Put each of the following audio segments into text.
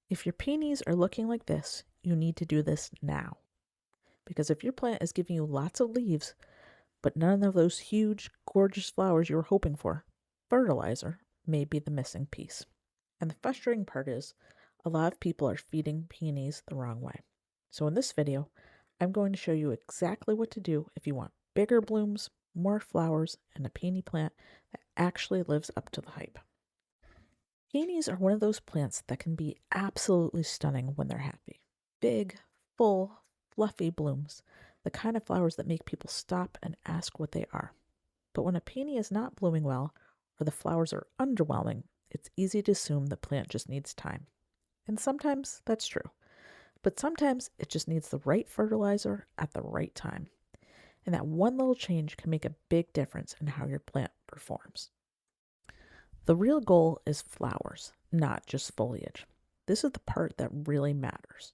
If your peonies are looking like this, you need to do this now. Because if your plant is giving you lots of leaves, but none of those huge, gorgeous flowers you were hoping for, fertilizer may be the missing piece. And the frustrating part is, a lot of people are feeding peonies the wrong way. So in this video, I'm going to show you exactly what to do if you want bigger blooms, more flowers, and a peony plant that actually lives up to the hype. Peonies are one of those plants that can be absolutely stunning when they're happy. Big, full, fluffy blooms, the kind of flowers that make people stop and ask what they are. But when a peony is not blooming well, or the flowers are underwhelming, it's easy to assume the plant just needs time. And sometimes that's true. But sometimes it just needs the right fertilizer at the right time. And that one little change can make a big difference in how your plant performs. The real goal is flowers, not just foliage. This is the part that really matters.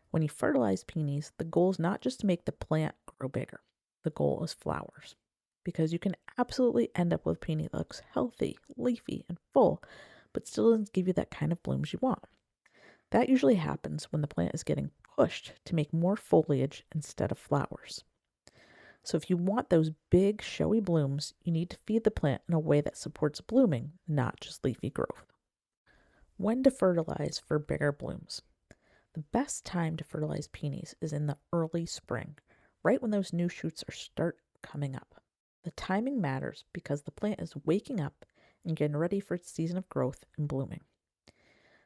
When you fertilize peonies, the goal is not just to make the plant grow bigger. The goal is flowers. Because you can absolutely end up with a peony that looks healthy, leafy, and full, but still doesn't give you that kind of blooms you want. That usually happens when the plant is getting pushed to make more foliage instead of flowers. So if you want those big, showy blooms, you need to feed the plant in a way that supports blooming, not just leafy growth. When to fertilize for bigger blooms? The best time to fertilize peonies is in the early spring, right when those new shoots start coming up. The timing matters because the plant is waking up and getting ready for its season of growth and blooming.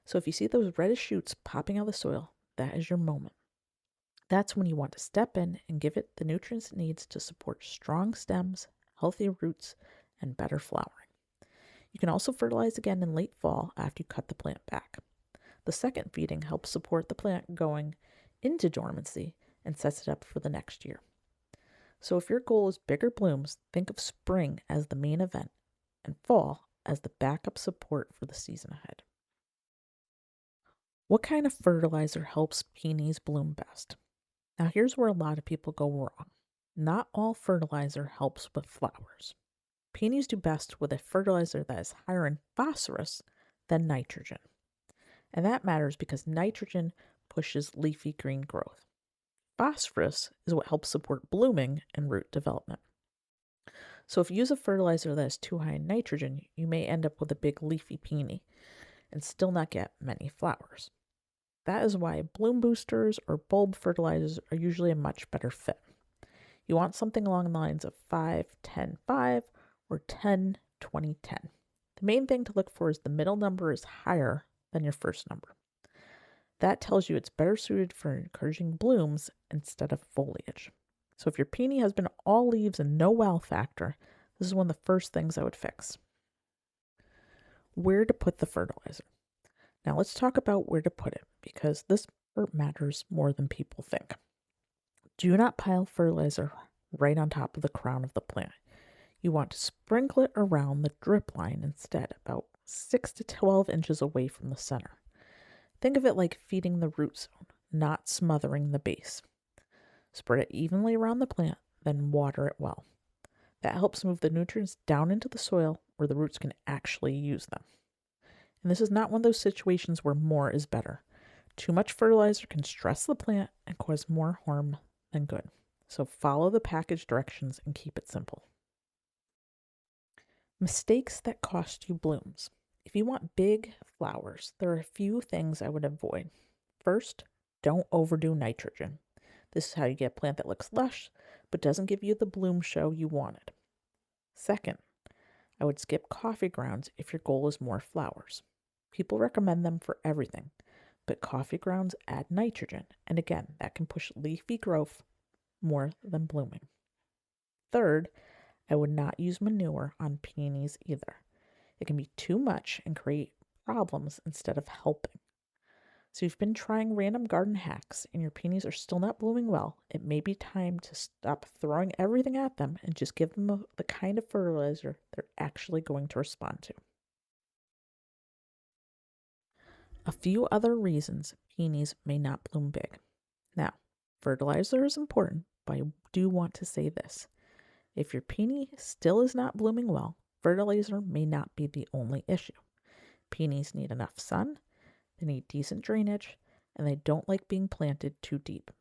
So if you see those reddish shoots popping out of the soil, that is your moment. That's when you want to step in and give it the nutrients it needs to support strong stems, healthy roots, and better flowering. You can also fertilize again in late fall after you cut the plant back. The second feeding helps support the plant going into dormancy and sets it up for the next year. So if your goal is bigger blooms, think of spring as the main event and fall as the backup support for the season ahead. What kind of fertilizer helps peonies bloom best? Now here's where a lot of people go wrong. Not all fertilizer helps with flowers. Peonies do best with a fertilizer that is higher in phosphorus than nitrogen. And that matters because nitrogen pushes leafy green growth. Phosphorus is what helps support blooming and root development. So if you use a fertilizer that is too high in nitrogen, you may end up with a big leafy peony and still not get many flowers. That is why bloom boosters or bulb fertilizers are usually a much better fit. You want something along the lines of 5-10-5 or 10-20-10. The main thing to look for is the middle number is higher than your first number. That tells you it's better suited for encouraging blooms instead of foliage. So if your peony has been all leaves and no wow factor, this is one of the first things I would fix. Where to put the fertilizer? Now let's talk about where to put it because this part matters more than people think. Do not pile fertilizer right on top of the crown of the plant. You want to sprinkle it around the drip line instead, about 6 to 12 inches away from the center. Think of it like feeding the root zone, not smothering the base. Spread it evenly around the plant, then water it well. That helps move the nutrients down into the soil where the roots can actually use them. And this is not one of those situations where more is better. Too much fertilizer can stress the plant and cause more harm than good. So follow the package directions and keep it simple. Mistakes that cost you blooms. If you want big flowers, there are a few things I would avoid. First, don't overdo nitrogen. This is how you get a plant that looks lush, but doesn't give you the bloom show you wanted. Second, I would skip coffee grounds if your goal is more flowers. People recommend them for everything, but coffee grounds add nitrogen, and again, that can push leafy growth more than blooming. Third, I would not use manure on peonies either. It can be too much and create problems instead of helping. So if you've been trying random garden hacks and your peonies are still not blooming well, it may be time to stop throwing everything at them and just give them the kind of fertilizer they're actually going to respond to. A few other reasons peonies may not bloom big. Now, fertilizer is important, but I do want to say this. If your peony still is not blooming well, fertilizer may not be the only issue. Peonies need enough sun, They need decent drainage, and they don't like being planted too deep.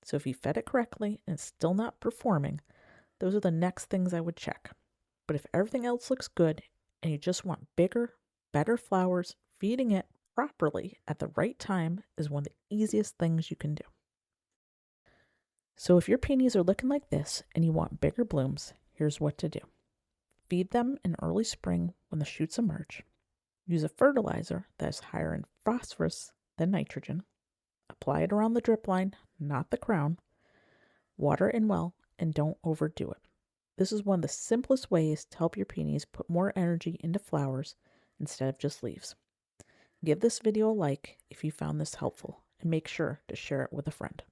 So if you fed it correctly and it's still not performing, those are the next things I would check. But if everything else looks good and you just want bigger, better flowers, feeding it properly at the right time is one of the easiest things you can do. So if your peonies are looking like this and you want bigger blooms, here's what to do. Feed them in early spring when the shoots emerge. Use a fertilizer that is higher in phosphorus than nitrogen. Apply it around the drip line, not the crown. Water in well, and don't overdo it. This is one of the simplest ways to help your peonies put more energy into flowers instead of just leaves. Give this video a like if you found this helpful, and make sure to share it with a friend.